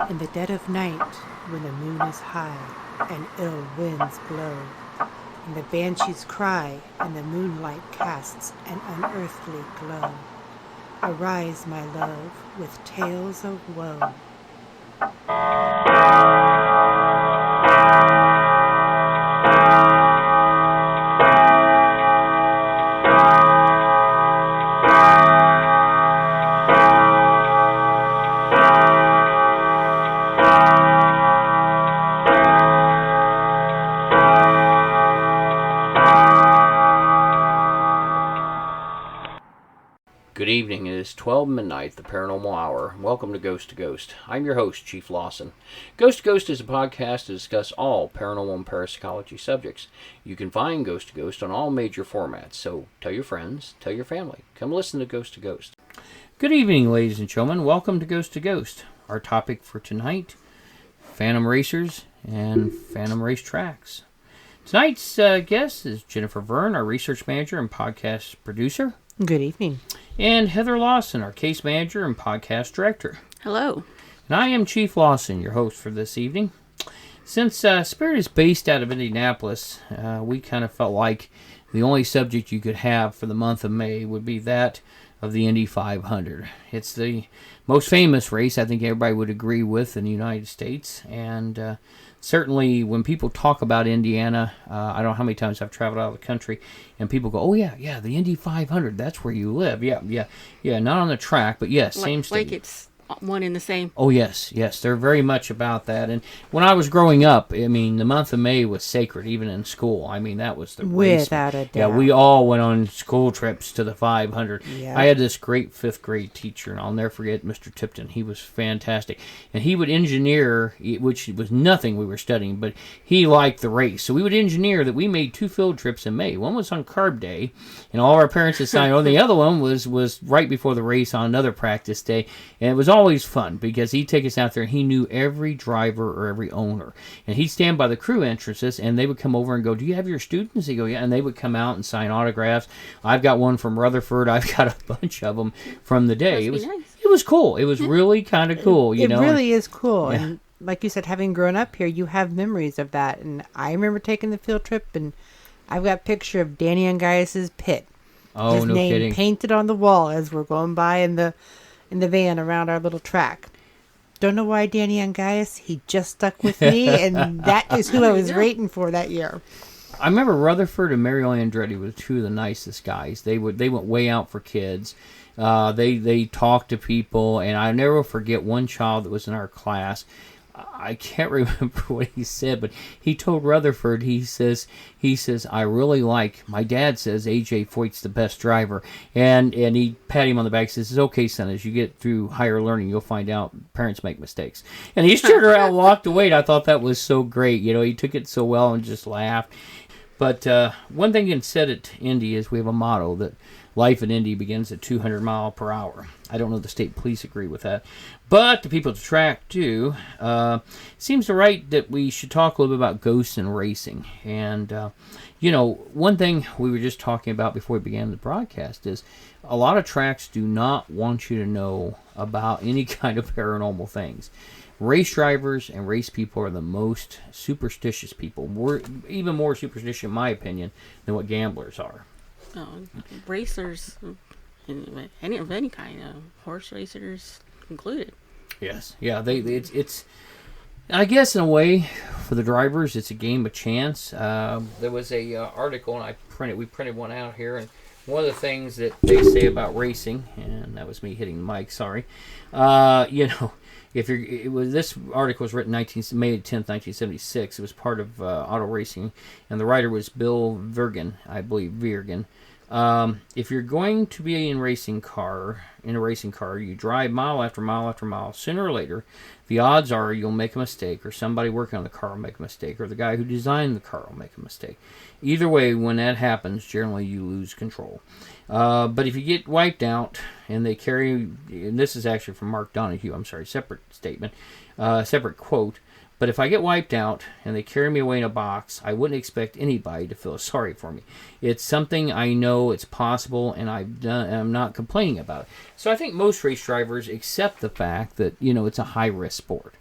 In the dead of night, when the moon is high and ill winds blow, and the banshees cry and the moonlight casts an unearthly glow, arise, my love, with tales of woe. Good evening. It is 12 midnight, the paranormal hour. Welcome to Ghost to Ghost. I'm your host, Chief Lawson. Ghost to Ghost is a podcast to discuss all paranormal and parapsychology subjects. You can find Ghost to Ghost on all major formats, so tell your friends, tell your family. Come listen to Ghost to Ghost. Good evening, ladies and gentlemen. Welcome to Ghost to Ghost. Our topic for tonight, Phantom Racers and Phantom Racetracks. Tonight's guest is Jennifer Verne, our research manager and podcast producer. Good evening. And Heather Lawson, our case manager and podcast director. Hello. And I am Chief Lawson, your host for this evening. Since Spirit is based out of Indianapolis, we kind of felt like the only subject you could have for the month of May would be that of the Indy 500. It's the most famous race, I think everybody would agree with, in the United States. And certainly when people talk about Indiana, I don't know how many times I've traveled out of the country, and people go, oh yeah, the Indy 500, that's where you live. Yeah, not on the track, but yes, same state. Like it's one and the same. Oh, yes, they're very much about that. And when I was growing up, I mean, the month of May was sacred, even in school. I mean, that was the race. Without a doubt. Yeah, we all went on school trips to the 500. Yeah. I had this great fifth grade teacher, and I'll never forget Mr. Tipton. He was fantastic. And he would engineer, which was nothing we were studying, but he liked the race. So we would engineer that we made two field trips in May. One was on carb day, and all our parents decided, oh, the other one was right before the race on another practice day. And it was always fun because he'd take us out there and he knew every driver or every owner. And he'd stand by the crew entrances and they would come over and go, do you have your students? He'd go, yeah. And they would come out and sign autographs. I've got one from Rutherford. I've got a bunch of them from the day. Nice. It was cool. It was really kind of cool, It really is cool. Yeah. And like you said, having grown up here, you have memories of that. And I remember taking the field trip, and I've got a picture of Danny Angias's pit. Oh, His no name kidding. painted on the wall as we're going by in the van around our little track. Don't know why Danny Angias, he just stuck with me, and that is who I was rating for that year. I remember Rutherford and Mario Andretti were two of the nicest guys. They went way out for kids. They talked to people, and I never forget one child that was in our class. I can't remember what he said, but he told Rutherford, he says, I really like, my dad says A.J. Foyt's the best driver. And he pat him on the back and says, it's okay, son, as you get through higher learning, you'll find out parents make mistakes. And he turned around and walked away, and I thought that was so great. You know, he took it so well and just laughed. But one thing you said at Indy is we have a motto that life in Indy begins at 200 miles per hour. I don't know if the state police agree with that. But the people at the track do. Seems right that we should talk a little bit about ghosts and racing. And, one thing we were just talking about before we began the broadcast is a lot of tracks do not want you to know about any kind of paranormal things. Race drivers and race people are the most superstitious people. Even more superstitious, in my opinion, than what gamblers are. Racers, of any kind, horse racers included. Yes, yeah. It's. I guess in a way, for the drivers, it's a game of chance. There was a article, and we printed one out here, and one of the things that they say about racing, and that was me hitting the mic. Sorry. This article was written May 10th, 1976. It was part of Auto Racing, and the writer was Bill Virgin, I believe, Virgin. If you're going to be in a racing car, you drive mile after mile after mile. Sooner or later, the odds are you'll make a mistake, or somebody working on the car will make a mistake, or the guy who designed the car will make a mistake. Either way, when that happens, generally you lose control. But if you get wiped out, and they carry, and this is actually from Mark Donahue, separate statement, separate quote, but if I get wiped out and they carry me away in a box, I wouldn't expect anybody to feel sorry for me. It's something I know it's possible, and I'm not complaining about it. So I think most race drivers accept the fact that, it's a high-risk sport.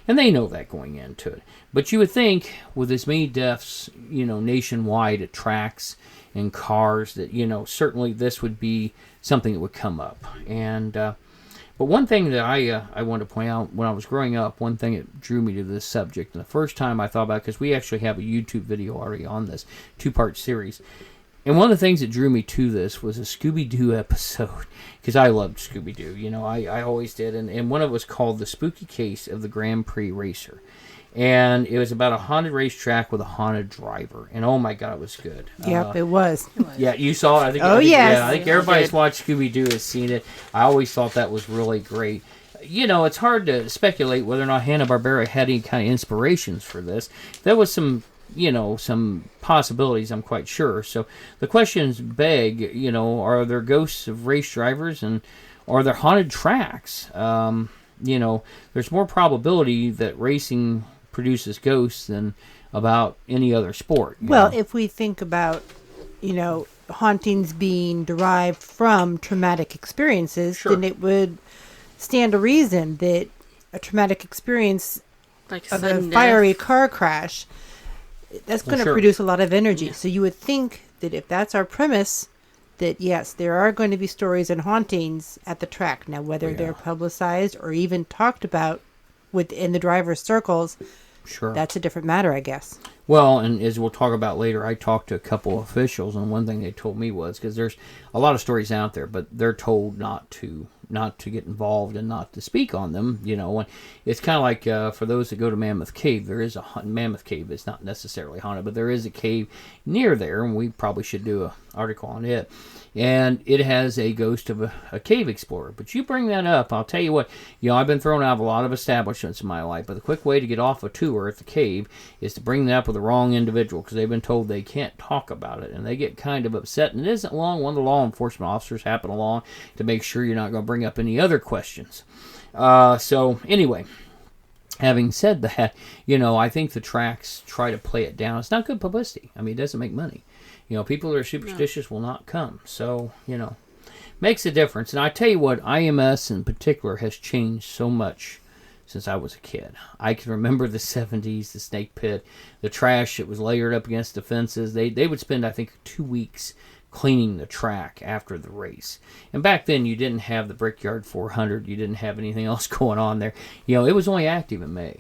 And they know that going into it. But you would think with as many deaths, nationwide at tracks and cars that, certainly this would be something that would come up. And but one thing that I wanted to point out, when I was growing up, one thing that drew me to this subject, and the first time I thought about it, because we actually have a YouTube video already on this 2-part series, and one of the things that drew me to this was a Scooby-Doo episode, because I loved Scooby-Doo. I always did. And one of it was called The Spooky Case of the Grand Prix Racer. And it was about a haunted racetrack with a haunted driver. And oh my God, it was good. Yep, it was. Yeah, you saw it. Yes. Yeah, I think everybody's watched Scooby-Doo has seen it. I always thought that was really great. It's hard to speculate whether or not Hanna-Barbera had any kind of inspirations for this. There was some possibilities, I'm quite sure. So the questions beg, are there ghosts of race drivers, and are there haunted tracks? There's more probability that racing produces ghosts than about any other sport. Well, if we think about, hauntings being derived from traumatic experiences, Sure. then it would stand to reason that a traumatic experience Like of a sudden fiery death. car crash, that's going to sure. produce a lot of energy. Yeah. So you would think that if that's our premise, that yes, there are going to be stories and hauntings at the track. Now, whether they're publicized or even talked about within the driver's circles, Sure. that's a different matter, I guess. Well, and as we'll talk about later, I talked to a couple of officials, and one thing they told me was, because there's a lot of stories out there, but they're told not to get involved and not to speak on them. And it's kind of like for those that go to Mammoth Cave, there is Mammoth Cave is not necessarily haunted, but there is a cave near there, and we probably should do an article on it. And it has a ghost of a cave explorer. But you bring that up, I'll tell you what, I've been thrown out of a lot of establishments in my life, but the quick way to get off a tour at the cave is to bring that up with the wrong individual, because they've been told they can't talk about it, and they get kind of upset. And it isn't long, one of the law enforcement officers happen along to make sure you're not going to bring up any other questions. So anyway, having said that, I think the tracks try to play it down. It's not good publicity. I mean, it doesn't make money. People that are superstitious will not come. So, makes a difference. And I tell you what, IMS in particular has changed so much since I was a kid. I can remember the 70s, the snake pit, the trash that was layered up against the fences. They would spend, I think, 2 weeks cleaning the track after the race. And back then, you didn't have the Brickyard 400. You didn't have anything else going on there. It was only active in May.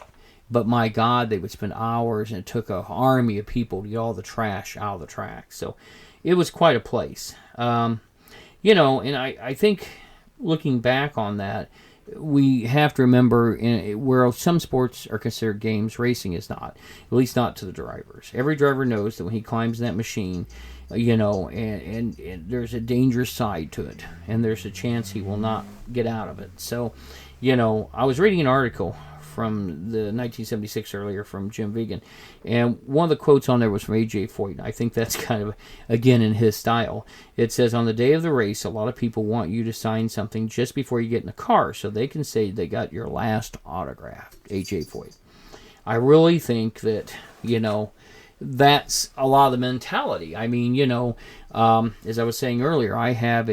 But my God, they would spend hours, and it took an army of people to get all the trash out of the track. So it was quite a place. And I think looking back on that, we have to remember where some sports are considered games, racing is not, at least not to the drivers. Every driver knows that when he climbs in that machine, and there's a dangerous side to it, and there's a chance he will not get out of it. So, I was reading an article from the 1976 earlier from Jim Vegan, and one of the quotes on there was from A.J. Foyt. I think that's kind of, again, in his style. It says, on the day of the race, a lot of people want you to sign something just before you get in the car so they can say they got your last autograph. A.J. Foyt. I really think that, that's a lot of the mentality. I mean, as I was saying earlier, I have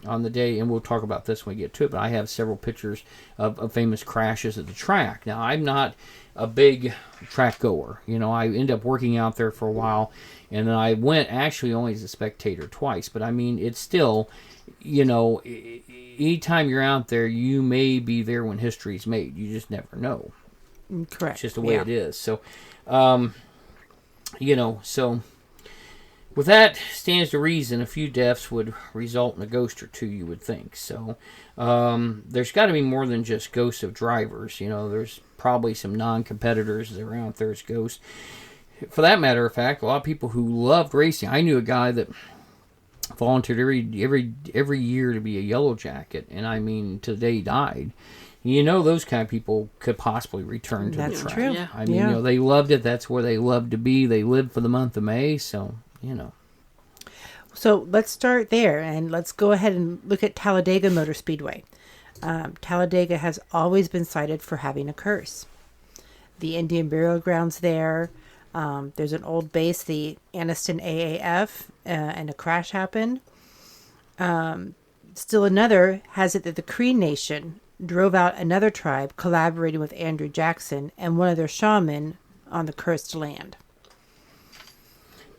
on the day, and we'll talk about this when we get to it, but I have several pictures of famous crashes at the track. Now, I'm not a big track goer. I ended up working out there for a while, and then I went actually only as a spectator twice. But I mean, it's still, anytime you're out there, you may be there when history's made. You just never know. Correct. It's just the way it is. So, so with that stands to reason a few deaths would result in a ghost or two, you would think. So there's got to be more than just ghosts of drivers. There's probably some non-competitors that are out there as ghosts. For that matter of fact, a lot of people who loved racing. I knew a guy that volunteered every year to be a yellow jacket, and I mean, to the day he died. Those kind of people could possibly return to the track. That's true. Yeah. I mean, they loved it. That's where they loved to be. They lived for the month of May, so, So let's start there, and let's go ahead and look at Talladega Motor Speedway. Talladega has always been cited for having a curse. The Indian burial grounds there. There's an old base, the Anniston AAF, and a crash happened. Still another has it that the Cree Nation drove out another tribe, collaborating with Andrew Jackson and one of their shaman on the cursed land.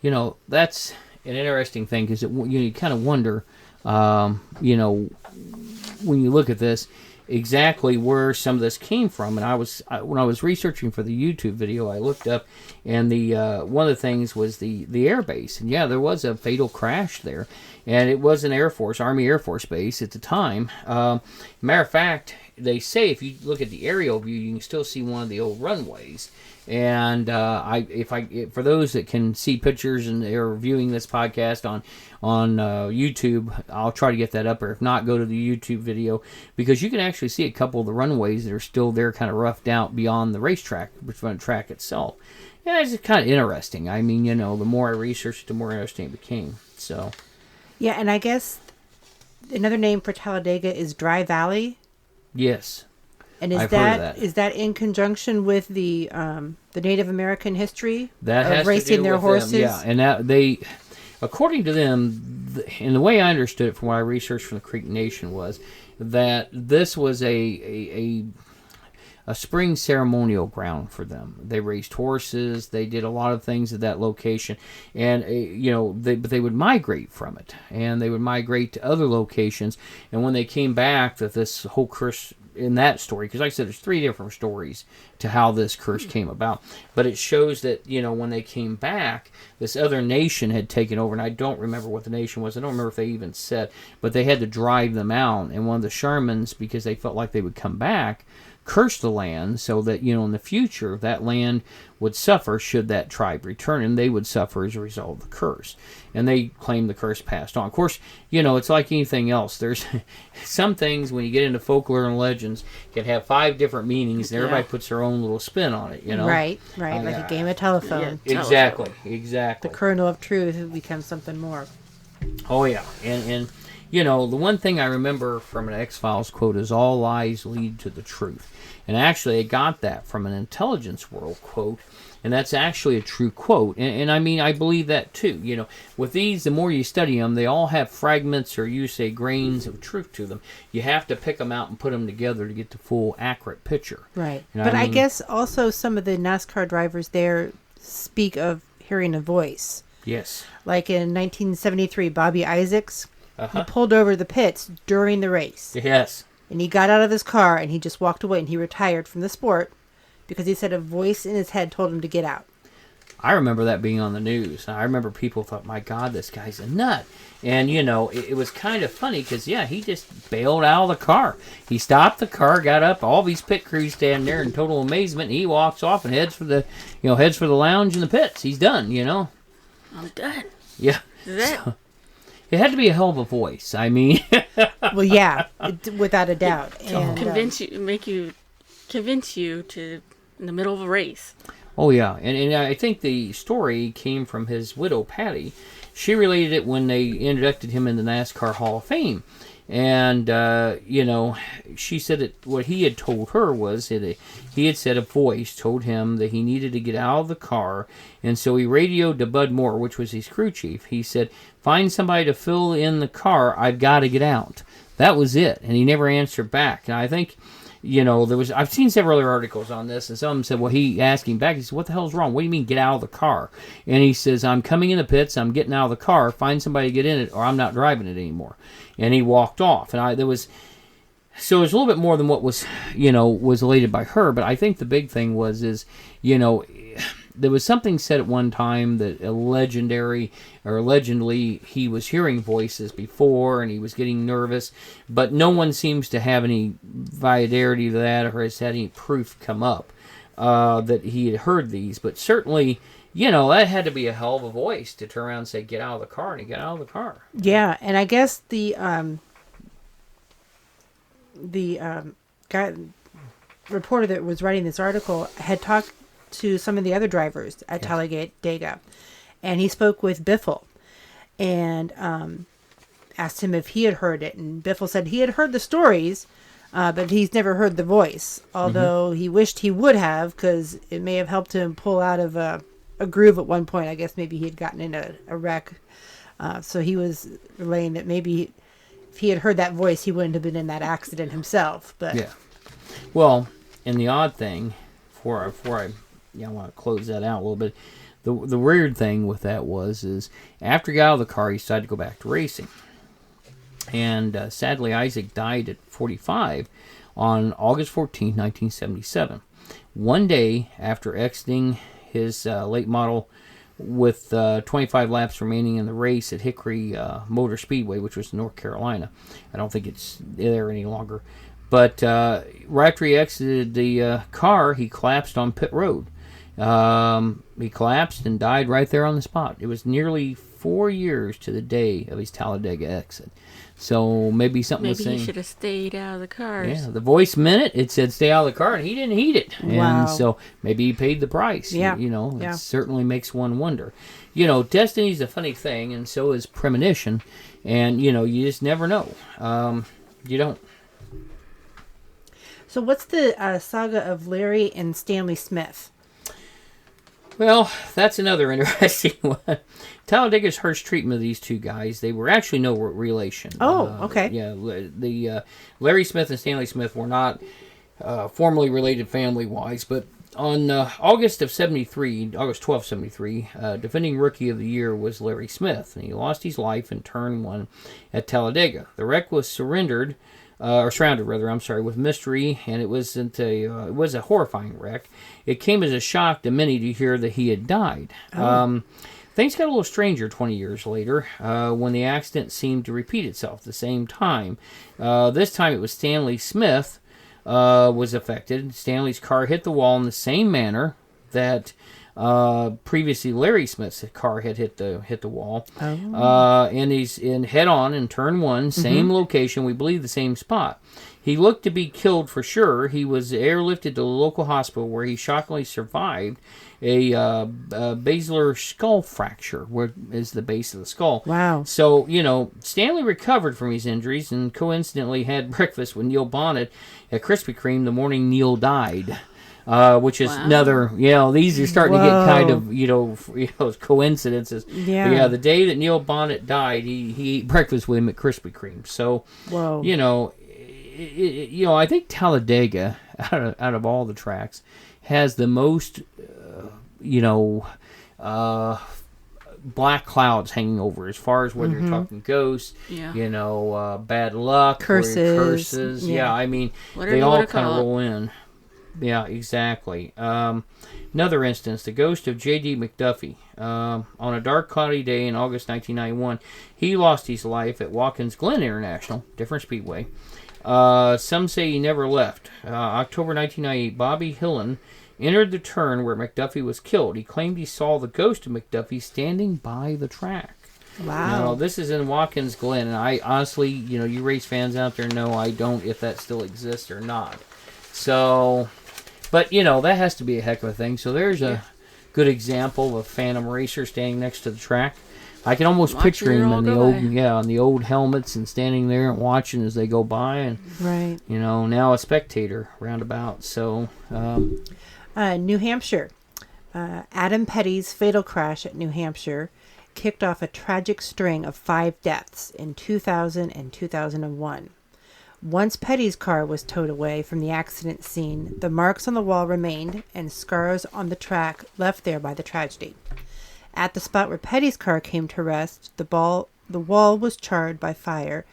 You know, that's an interesting thing because you kind of wonder, you know, when you look at this, exactly where some of this came from. And when I was researching for the YouTube video, I looked up, and the one of the things was the air base. And yeah, there was a fatal crash there, and it was an Army Air Force base at the time. Matter of fact, they say if you look at the aerial view, you can still see one of the old runways. And for those that can see pictures and are viewing this podcast on YouTube, I'll try to get that up. Or if not, go to the YouTube video, because you can actually see a couple of the runways that are still there, kind of roughed out beyond the racetrack, the track itself. Yeah, it's kind of interesting. I mean, you know, the more I researched, the more interesting it became. So, yeah, and I guess another name for Talladega is Dry Valley. Yes. And I've heard of that. Is that in conjunction with the Native American history that has of racing to do their with horses? Them, yeah, and that they, according to them, and the way I understood it from what I researched from the Creek Nation, was that this was a spring ceremonial ground for them. They raced horses. They did a lot of things at that location, and you know, but they would migrate from it, and they would migrate to other locations. And when they came back, that this whole curse in that story, because like I said, there's 3 different stories to how this curse came about, but it shows that, you know, when they came back, this other nation had taken over, and I don't remember what the nation was. I don't remember if they even said, but they had to drive them out, and one of the shamans, because they felt like they would come back, cursed the land so that, you know, in the future that land would suffer should that tribe return, and they would suffer as a result of the curse. And they claim the curse passed on. Of course, you know, it's like anything else. There's some things, when you get into folklore and legends, can have 5 different meanings, and everybody puts their own little spin on it, you know? Right, like a game of telephone. Yeah, Exactly. The kernel of truth becomes something more. Oh, yeah. And you know, the one thing I remember from an X-Files quote is all lies lead to the truth. And actually, I got that from an Intelligence World quote, and that's actually a true quote. And I mean, I believe that too. You know, with these, the more you study them, they all have fragments, or you say grains of truth to them. You have to pick them out and put them together to get the full, accurate picture. Right. You know But what I mean? I guess also some of the NASCAR drivers there speak of hearing a voice. Yes. Like in 1973, Bobby Isaacs, Uh-huh. he pulled over the pits during the race. Yes. And he got out of his car and he just walked away, and he retired from the sport because he said a voice in his head told him to get out. I remember that being on the news. I remember people thought, my God, this guy's a nut. And, you know, it was kind of funny because, yeah, he just bailed out of the car. He stopped the car, got up, all these pit crews standing there in total amazement, and he walks off and heads for the lounge in the pits. He's done, you know. I'm done. Yeah. So, it had to be a hell of a voice. I mean, Well, yeah, without a doubt. And, convince you to in the middle of a race. oh yeah, and I think the story came from his widow Patty. She related it when they inducted him in the NASCAR Hall of Fame, and you know, she said that what he had told her was that he had said a voice told him that he needed to get out of the car, and so he radioed to Bud Moore, which was his crew chief. He said, "Find somebody to fill in the car. I've got to get out." That was it, and he never answered back. And I think, you know, I've seen several other articles on this, and some of them said, well, he asked him back, he said, what the hell's wrong? What do you mean get out of the car? And he says, I'm coming in the pits, I'm getting out of the car, find somebody to get in it, or I'm not driving it anymore. And he walked off. And so it was a little bit more than what was, you know, was elated by her, but I think the big thing is, you know, there was something said at one time that allegedly he was hearing voices before and he was getting nervous, but no one seems to have any validity to that or has had any proof come up that he had heard these. But certainly, you know, that had to be a hell of a voice to turn around and say, get out of the car, and he got out of the car. yeah, and I guess the guy reporter that was writing this article had talked to some of the other drivers at Talladega, and he spoke with Biffle and asked him if he had heard it, and Biffle said he had heard the stories, but he's never heard the voice, although he wished he would have, because it may have helped him pull out of a groove at one point. I guess maybe he had gotten in a wreck, so he was relaying that maybe if he had heard that voice, he wouldn't have been in that accident himself. But Yeah. Well, and the odd thing, before I want to close that out a little bit. The weird thing with that is after he got out of the car, he decided to go back to racing. And sadly, Isaac died at 45 on August 14, 1977. One day after exiting his late model with 25 laps remaining in the race at Hickory Motor Speedway, which was in North Carolina. I don't think it's there any longer. But right after he exited the car, he collapsed on pit road. He collapsed and died right there on the spot. It was nearly 4 years to the day of his Talladega exit. So maybe something was saying. Maybe he should have stayed out of the cars. Yeah, the voice meant it. It said stay out of the car, and he didn't heed it. Wow. And so maybe he paid the price. Yeah. It certainly makes one wonder. Destiny's a funny thing, and so is premonition. And, you just never know. You don't. So what's the saga of Larry and Stanley Smith? Well, that's another interesting one. Talladega's harsh treatment of these two guys, they were actually no relation. Oh, okay. Yeah, the Larry Smith and Stanley Smith were not formally related family-wise, but on August 12, 73, defending Rookie of the Year was Larry Smith, and he lost his life in Turn 1 at Talladega. The wreck was surrounded with mystery, and it was a horrifying wreck. It came as a shock to many to hear that he had died. Oh. Things got a little stranger 20 years later when the accident seemed to repeat itself at the same time. This time it was Stanley Smith was affected. Stanley's car hit the wall in the same manner that previously Larry Smith's car had hit the wall. Oh. And he's in head on in turn 1, same location, we believe the same spot. He looked to be killed for sure. He was airlifted to the local hospital where he shockingly survived a basilar skull fracture, where is the base of the skull. Wow. So, Stanley recovered from his injuries and coincidentally had breakfast with Neil Bonnet at Krispy Kreme the morning Neil died. Which is another, these are starting to get kind of, coincidences. Yeah. But the day that Neil Bonnet died, he ate breakfast with him at Krispy Kreme. So, I think Talladega, out of all the tracks, has the most, black clouds hanging over as far as whether you're talking ghosts, bad luck, curses. Yeah, I mean, they all kind of roll in. Yeah, exactly. Another instance, the ghost of J.D. McDuffie. On a dark, cloudy day in August 1991, he lost his life at Watkins Glen International, different speedway. Some say he never left. October 1998, Bobby Hillen entered the turn where McDuffie was killed. He claimed he saw the ghost of McDuffie standing by the track. Wow. Now, this is in Watkins Glen, and I honestly, you race fans out there know I don't if that still exists or not. So, but, that has to be a heck of a thing. So there's a good example of a phantom racer standing next to the track. I can almost picture him in the old helmets and standing there and watching as they go by, and right. Now a spectator roundabout. So, New Hampshire, Adam Petty's fatal crash at New Hampshire kicked off a tragic string of 5 deaths in 2000 and 2001. Once Petty's car was towed away from the accident scene, the marks on the wall remained and scars on the track left there by the tragedy. At the spot where Petty's car came to rest, the wall was charred by fire,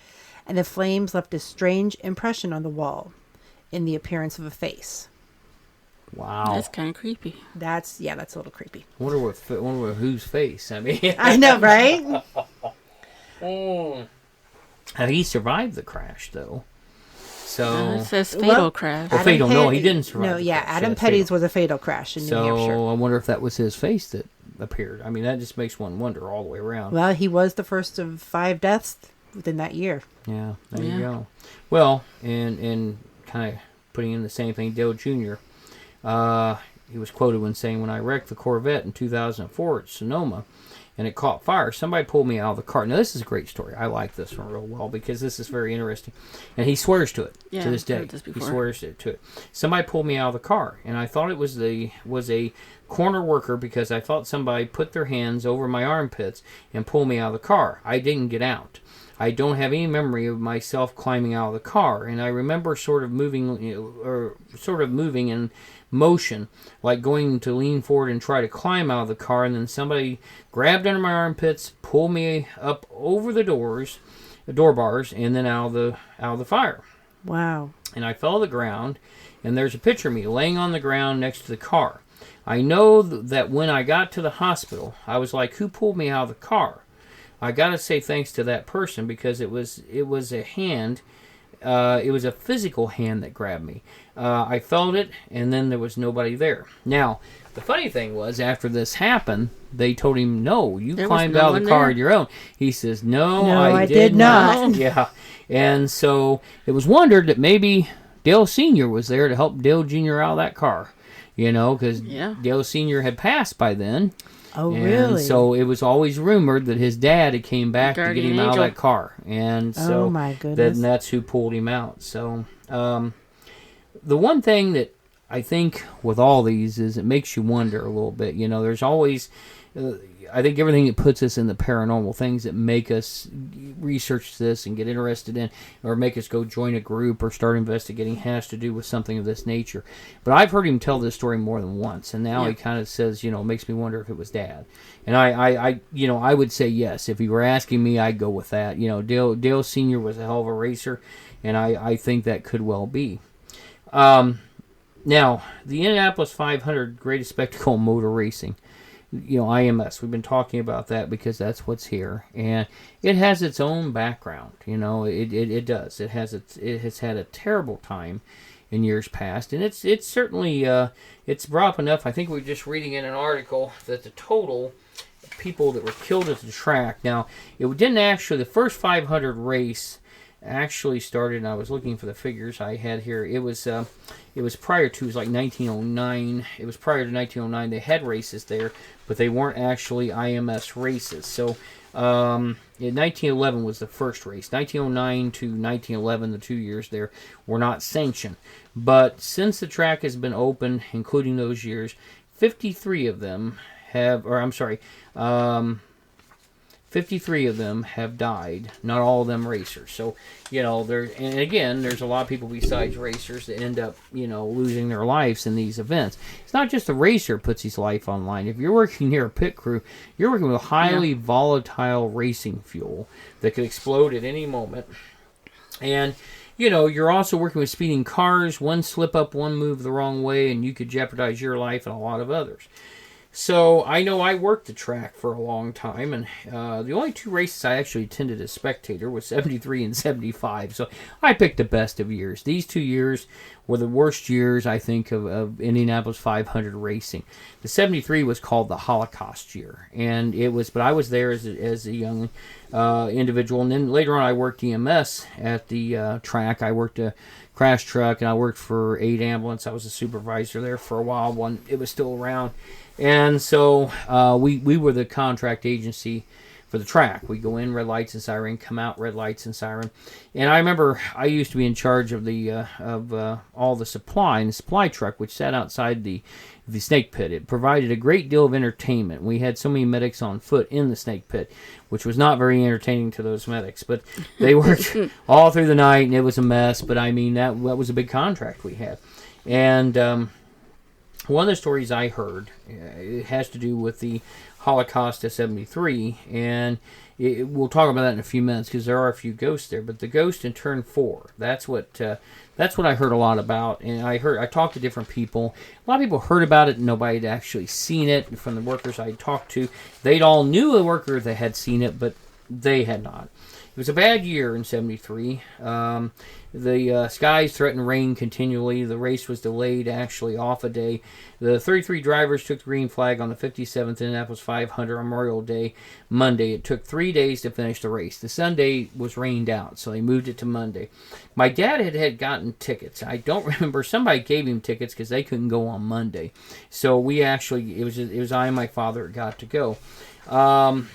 and the flames left a strange impression on the wall in the appearance of a face. Wow. That's kind of creepy. That's a little creepy. I wonder what whose face. I mean, I know, right? He survived the crash, though. So it says fatal crash. Well, fatal. No, he didn't survive. No, yeah, Adam Petty's was a fatal crash in New Hampshire. So I wonder if that was his face that appeared. I mean, that just makes one wonder all the way around. Well, he was the first of 5 deaths within that year. Yeah, there you go. Well, and kind of putting in the same thing, Dale Jr., he was quoted when saying, "When I wrecked the Corvette in 2004 at Sonoma and it caught fire, somebody pulled me out of the car." Now, this is a great story. I like this one real well because this is very interesting. And he swears to it to this day. He swears to it. Somebody pulled me out of the car, and I thought it was a corner worker because I thought somebody put their hands over my armpits and pulled me out of the car. I didn't get out. I don't have any memory of myself climbing out of the car, and I remember sort of moving, in motion, like going to lean forward and try to climb out of the car, and then somebody grabbed under my armpits, pulled me up over the door bars, and then out of the fire. Wow. And I fell to the ground, and there's a picture of me laying on the ground next to the car. I know that when I got to the hospital, I was like, who pulled me out of the car? I got to say thanks to that person, because it was a hand. It was a physical hand that grabbed me. I felt it, and then there was nobody there. Now, the funny thing was, after this happened, they told him, no, you climbed out of the car on your own. He says, no, I did not. Yeah. And so it was wondered that maybe Dale Sr. was there to help Dale Jr. out of that car. Because Dale Sr. had passed by then. Oh, and really? So it was always rumored that his dad had came back to get him out of that car. And so oh, my goodness. that's who pulled him out. So the one thing that I think with all these is it makes you wonder a little bit. There's always... I think everything that puts us in the paranormal, things that make us research this and get interested in, or make us go join a group or start investigating, has to do with something of this nature. But I've heard him tell this story more than once, and now he kind of says, makes me wonder if it was Dad. And I would say yes. If he were asking me, I'd go with that. Dale Sr. was a hell of a racer, and I think that could well be. Now, the Indianapolis 500 Greatest Spectacle in Motor Racing. IMS. We've been talking about that because that's what's here, and it has its own background. It does. It has had a terrible time in years past, and it's certainly it's brought up enough. I think we're just reading in an article that the total people that were killed at the track. Now, it didn't actually. The first 500 race actually started, and I was looking for the figures I had here. It was prior to, it was like 1909. It was prior to 1909. They had races there, but they weren't actually IMS races. So in 1911 was the first race. 1909 to 1911, the 2 years there, were not sanctioned. But since the track has been open, including those years, 53 of them have, 53 of them have died. Not all of them racers. So, and again, there's a lot of people besides racers that end up, losing their lives in these events. It's not just the racer puts his life on line. If you're working near a pit crew, you're working with highly volatile racing fuel that could explode at any moment. And, you're also working with speeding cars. One slip up, one move the wrong way, and you could jeopardize your life and a lot of others. So I know I worked the track for a long time, and the only two races I actually attended as spectator was 73 and 75. So I picked the best of years. These 2 years were the worst years, I think, of Indianapolis 500 racing. The 73 was called the Holocaust year, and it was. But I was there as a young individual, and then later on I worked EMS at the track. I worked a crash truck, and I worked for 8 ambulance. I was a supervisor there for a while when it was still around. And so we were the contract agency for the track. We go in, red lights and siren, come out, red lights and siren. And I remember I used to be in charge of the all the supply, and the supply truck, which sat outside the snake pit. It provided a great deal of entertainment. We had so many medics on foot in the snake pit, which was not very entertaining to those medics. But they worked all through the night, and it was a mess. But I mean, that was a big contract we had. And one of the stories I heard, it has to do with the Holocaust of 73, and we'll talk about that in a few minutes because there are a few ghosts there. But the ghost in Turn 4, that's what I heard a lot about, and I talked to different people. A lot of people heard about it, and nobody had actually seen it. From the workers I talked to, they'd all knew a worker that had seen it, but they had not. It was a bad year in 73. The skies threatened rain continually. The race was delayed actually off a day. The 33 drivers took the green flag on the 57th Indianapolis 500 Memorial Day, Monday. It took 3 days to finish the race. The Sunday was rained out, so they moved it to Monday. My dad had gotten tickets. I don't remember. Somebody gave him tickets because they couldn't go on Monday. So we actually, it was I and my father that got to go. And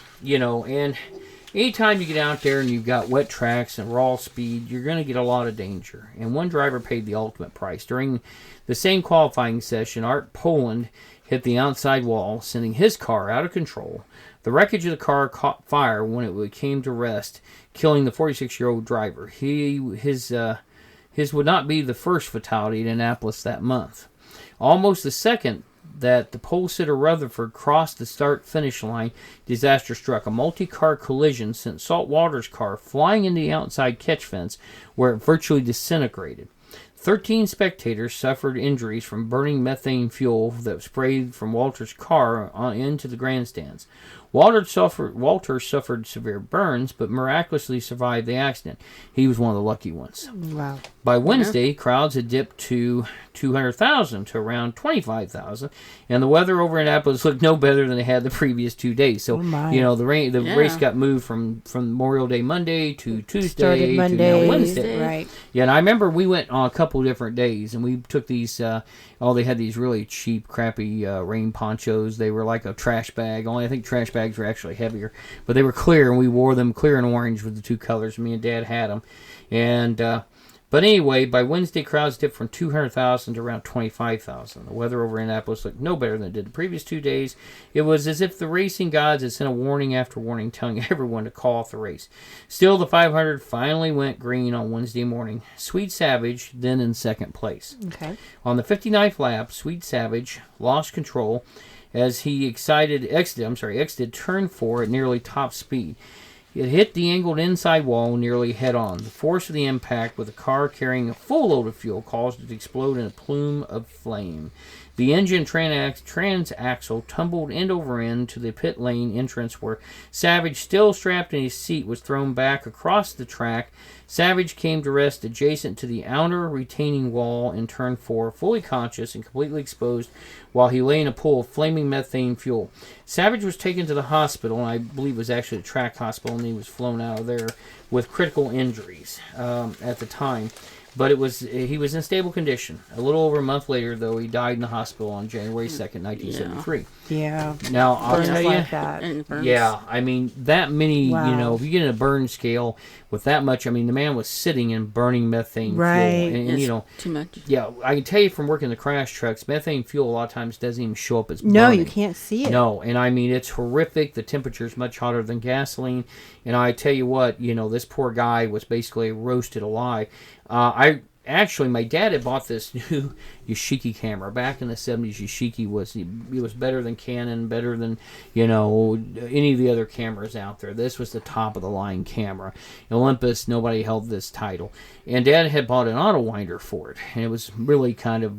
anytime you get out there and you've got wet tracks and raw speed, you're going to get a lot of danger. And one driver paid the ultimate price. During the same qualifying session, Art Poland hit the outside wall, sending his car out of control. The wreckage of the car caught fire when it came to rest, killing the 46-year-old driver. His would not be the first fatality in Annapolis that month. Almost the second that the pole sitter Rutherford crossed the start-finish line, disaster struck. A multi-car collision sent Salt Walter's car flying into the outside catch fence, where it virtually disintegrated. 13 spectators suffered injuries from burning methane fuel that sprayed from Walter's car into the grandstands. Walter suffered severe burns, but miraculously survived the accident. He was one of the lucky ones. Wow. By Wednesday, crowds had dipped to 200,000 to around 25,000, and the weather over in Annapolis looked no better than it had the previous 2 days. So, the race got moved from Memorial Day Monday to Tuesday to now Wednesday. Right. Yeah, and I remember we went on a couple different days, and we took these. They had these really cheap, crappy rain ponchos. They were like a trash bag. Only I think trash bags were actually heavier, but they were clear, and we wore them clear and orange with the two colors. Me and Dad had them, and. But anyway, by Wednesday, crowds dipped from 200,000 to around 25,000. The weather over Annapolis looked no better than it did the previous 2 days. It was as if the racing gods had sent a warning after warning telling everyone to call off the race. Still, the 500 finally went green on Wednesday morning. Sweet Savage then in second place. Okay. On the 59th lap, Sweet Savage lost control as he exited turn 4 at nearly top speed. It hit the angled inside wall nearly head-on. The force of the impact with the car carrying a full load of fuel caused it to explode in a plume of flame. The engine transaxle tumbled end over end to the pit lane entrance where Savage, still strapped in his seat, was thrown back across the track. Savage came to rest adjacent to the outer retaining wall in turn 4, fully conscious and completely exposed, while he lay in a pool of flaming methane fuel. Savage was taken to the hospital, and I believe it was actually the track hospital, and he was flown out of there with critical injuries at the time. But he was in stable condition. A little over a month later, though, he died in the hospital on January 2nd, 1973. Yeah. Now, I'll tell you, like that. yeah, I mean, that many, if you get in a burn scale with that much, I mean, the man was sitting in burning methane fuel. And too much. Yeah, I can tell you from working the crash trucks, methane fuel a lot of times doesn't even show up as burning. No, you can't see it. No, and I mean, it's horrific. The temperature is much hotter than gasoline. And I tell you what, this poor guy was basically roasted alive. My dad had bought this new Yashichi camera. Back in the 70s, Yashichi was better than Canon, better than, any of the other cameras out there. This was the top of the line camera. Olympus, nobody held this title. And Dad had bought an auto winder for it. And it was really kind of,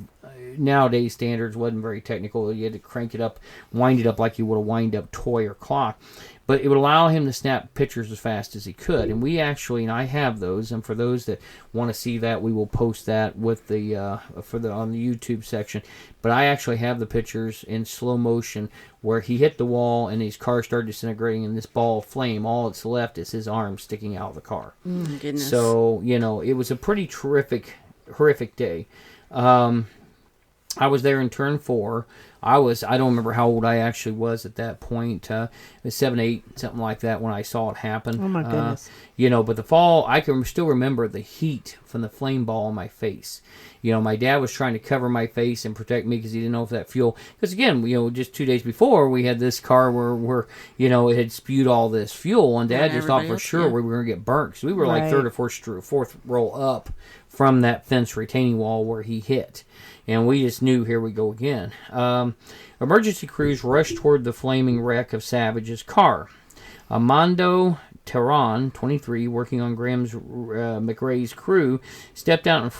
nowadays standards, wasn't very technical. You had to crank it up, wind it up like you would a wind up toy or clock. But it would allow him to snap pictures as fast as he could. And we actually, and I have those, and for those that want to see that, we will post that with on the YouTube section. But I actually have the pictures in slow motion where he hit the wall and his car started disintegrating, and this ball of flame, all that's left is his arm sticking out of the car. Goodness. So, it was a pretty horrific day. I was there in turn 4. I don't remember how old I actually was at that point. It was 7, 8, something like that when I saw it happen. Oh my goodness. But the fall, I can still remember the heat from the flame ball on my face. My dad was trying to cover my face and protect me because he didn't know if that fuel, because again, just 2 days before we had this car where it had spewed all this fuel, and Dad just thought for sure we were going to get burnt because we were like third or fourth row up from that fence retaining wall where he hit. And we just knew, here we go again. Emergency crews rushed toward the flaming wreck of Savage's car. Amando Terran, 23, working on Graham's McRae's crew, stepped out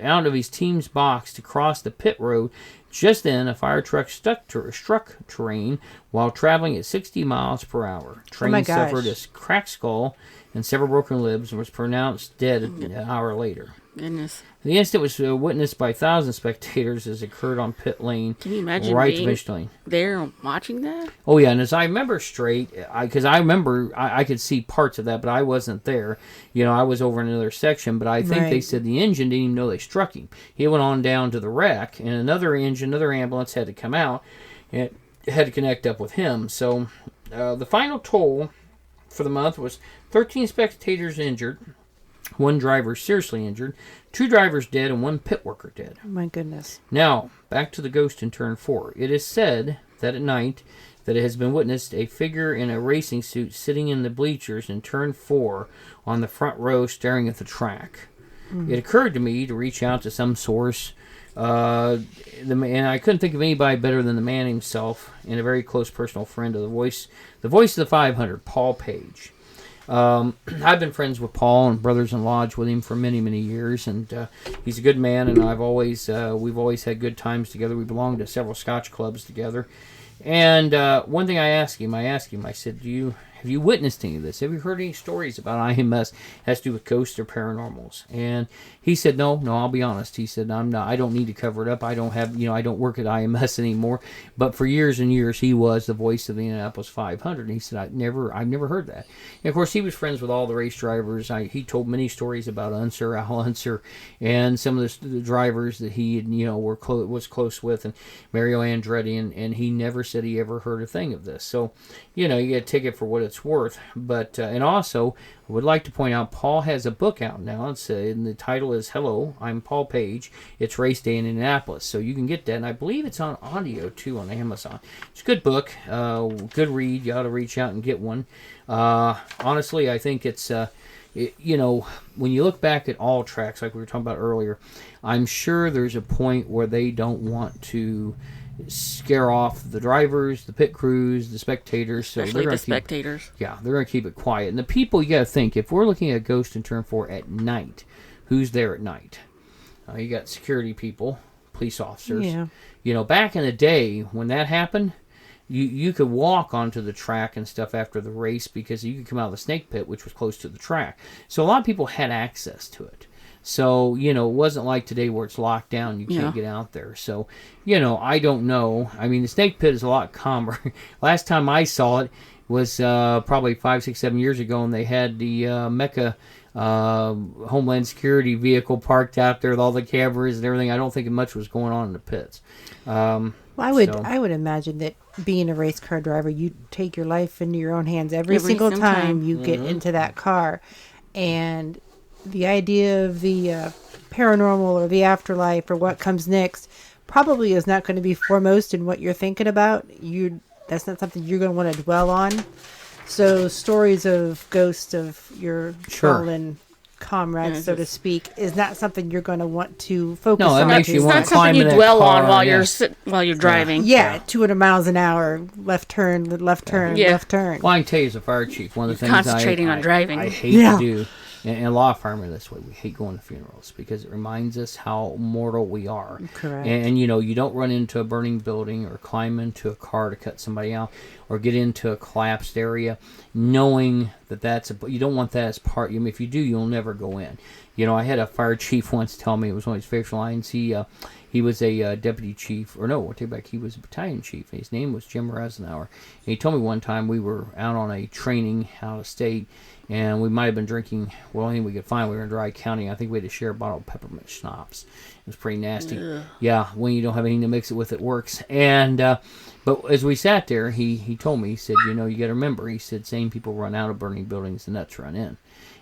out of his team's box to cross the pit road. Just then, a fire truck struck terrain while traveling at 60 miles per hour. Train suffered a cracked skull and several broken ribs and was pronounced dead an hour later. Goodness. The incident was witnessed by thousands of spectators as it occurred on pit lane. Can you imagine being there watching that? Oh, yeah, and as I remember straight, because I remember I could see parts of that, but I wasn't there. I was over in another section, but I think they said the engine didn't even know they struck him. He went on down to the wreck, and another ambulance had to come out and had to connect up with him. So the final toll for the month was 13 spectators injured, One driver seriously injured, 2 drivers dead, and 1 pit worker dead. Oh, my goodness. Now, back to the ghost in turn 4. It is said that at night that it has been witnessed a figure in a racing suit sitting in the bleachers in turn 4 on the front row staring at the track. It occurred to me to reach out to some source, and I couldn't think of anybody better than the man himself and a very close personal friend of the voice of the 500, Paul Page. I've been friends with Paul and brothers in lodge with him for many, many years, and he's a good man, and we've always had good times together. We belong to several Scotch clubs together. And one thing I asked him, I said, have you witnessed any of this? Have you heard any stories about IMS has to do with ghosts or paranormals? And he said, no, I'll be honest. He said, I don't need to cover it up. I don't have, I don't work at IMS anymore. But for years and years, he was the voice of the Indianapolis 500. And he said, I've never heard that. And of course, he was friends with all the race drivers. He told many stories about Al Unser, and some of the drivers that he had, was close with, and Mario Andretti, and he never said he ever heard a thing of this. So, you got to take it for what it's worth. But and also, I would like to point out, Paul has a book out now. And the title is "Hello, I'm Paul Page. It's Race Day in Indianapolis." So you can get that, and I believe it's on audio too on Amazon. It's a good book, good read. You ought to reach out and get one. Honestly, I think it's when you look back at all tracks, like we were talking about earlier, I'm sure there's a point where they don't want to scare off the drivers, the pit crews, the spectators. So especially the spectators. They're going to keep it quiet. And the people, you got to think, if we're looking at a ghost in turn 4 at night, who's there at night? You got security people, police officers. Yeah. Back in the day when that happened, you could walk onto the track and stuff after the race because you could come out of the snake pit, which was close to the track. So a lot of people had access to it. So, it wasn't like today where it's locked down. You can't get out there. So, I don't know. I mean, the snake pit is a lot calmer. Last time I saw it was probably 5, 6, 7 years ago, and they had the Mecca Homeland Security vehicle parked out there with all the cameras and everything. I don't think much was going on in the pits. Well, I would imagine that being a race car driver, you take your life into your own hands every single time you get into that car. And the idea of the paranormal or the afterlife or what comes next probably is not going to be foremost in what you're thinking about. That's not something you're going to want to dwell on. So stories of ghosts of your fallen comrades, so to speak, is not something you're going to want to focus on. No, that makes you want to climb in that car. It's not something you dwell on while you're driving. Yeah, 200 miles an hour, left turn, left turn. Well, I can tell you as a fire chief, one of the things concentrating on driving. I hate to do. And a lot of firemen are this way. We hate going to funerals because it reminds us how mortal we are. Correct. And you don't run into a burning building or climb into a car to cut somebody out or get into a collapsed area knowing that you don't want that as part. If you do, you'll never go in. I had a fire chief once tell me, it was one of his favorite lines. He was a deputy chief, or no, I take back, he was a battalion chief. His name was Jim Rasenauer. And he told me one time we were out on a training out of state, and we might have been drinking, anything we could find. We were in Dry County. I think we had to share a bottle of peppermint schnapps. It was pretty nasty. Ugh. Yeah, when you don't have anything to mix it with, it works. And but as we sat there, he told me, he said, you got to remember, he said, same people run out of burning buildings, the nuts run in.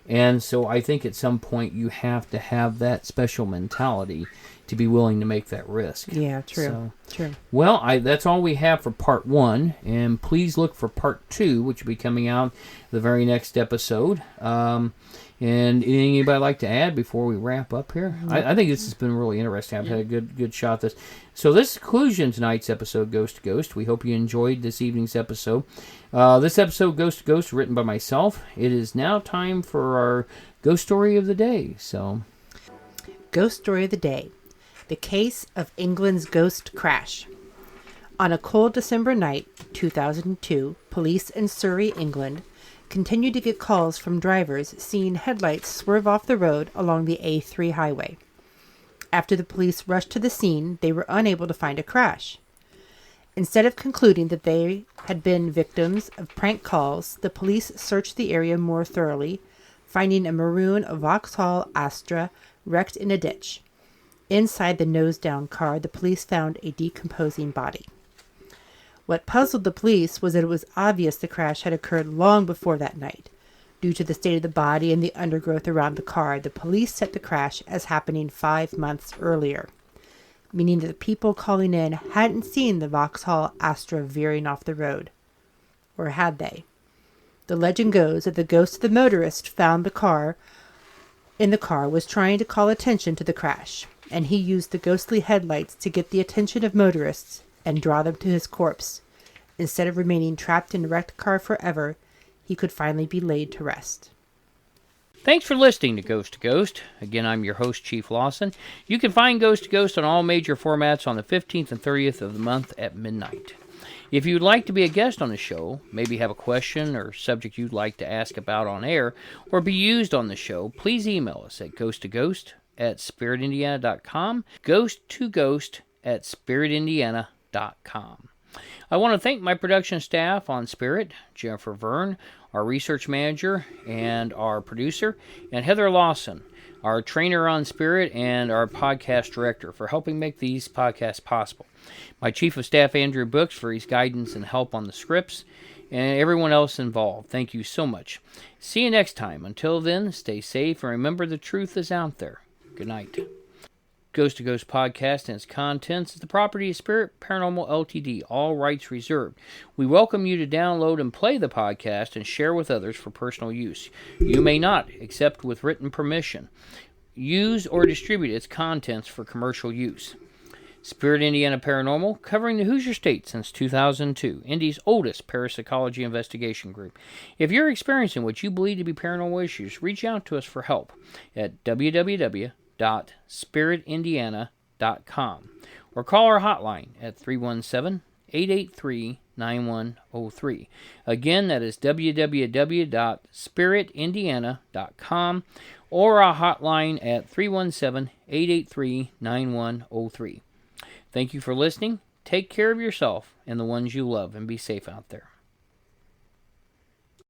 And so I think at some point you have to have that special mentality to be willing to make that risk. Yeah, true. True. Well, that's all we have for part 1, and please look for part 2, which will be coming out the very next episode. And anything anybody like to add before we wrap up here? I think this has been really interesting. I've had a good shot at this. So this conclusion tonight's episode, Ghost to Ghost. We hope you enjoyed this evening's episode. This episode, Ghost to Ghost, written by myself. It is now time for our ghost story of the day. So, Ghost story of the day. The case of England's ghost crash. On a cold December night, 2002, police in Surrey, England, continued to get calls from drivers seeing headlights swerve off the road along the A3 highway. After the police rushed to the scene, they were unable to find a crash. Instead of concluding that they had been victims of prank calls, the police searched the area more thoroughly, finding a maroon Vauxhall Astra wrecked in a ditch. Inside the nose-down car, the police found a decomposing body. What puzzled the police was that it was obvious the crash had occurred long before that night. Due to the state of the body and the undergrowth around the car, the police set the crash as happening 5 months earlier, meaning that the people calling in hadn't seen the Vauxhall Astra veering off the road. Or had they? The legend goes that the ghost of the motorist found the car was trying to call attention to the crash, and he used the ghostly headlights to get the attention of motorists and draw them to his corpse. Instead of remaining trapped in a wrecked car forever, he could finally be laid to rest. Thanks for listening to Ghost to Ghost. Again, I'm your host, Chief Lawson. You can find Ghost to Ghost on all major formats on the 15th and 30th of the month at midnight. If you'd like to be a guest on the show, maybe have a question or subject you'd like to ask about on air, or be used on the show, please email us at ghosttoghost@spiritindiana.com, ghosttoghost@spiritindiana.com. I want to thank my production staff on Spirit, Jennifer Verne, our research manager and our producer, and Heather Lawson, our trainer on Spirit and our podcast director, for helping make these podcasts possible. My chief of staff, Andrew Brooks, for his guidance and help on the scripts, and everyone else involved. Thank you so much. See you next time. Until then, stay safe and remember the truth is out there. Good night. Ghost to Ghost podcast and its contents is the property of Spirit Paranormal Ltd., all rights reserved. We welcome you to download and play the podcast and share with others for personal use. You may not, except with written permission, use or distribute its contents for commercial use. Spirit Indiana Paranormal, covering the Hoosier State since 2002, Indy's oldest parapsychology investigation group. If you're experiencing what you believe to be paranormal issues, reach out to us for help at www.spiritindiana.com or call our hotline at 317-883-9103. Again, that is www.spiritindiana.com or our hotline at 317-883-9103. Thank you for listening. Take care of yourself and the ones you love, and be safe out there.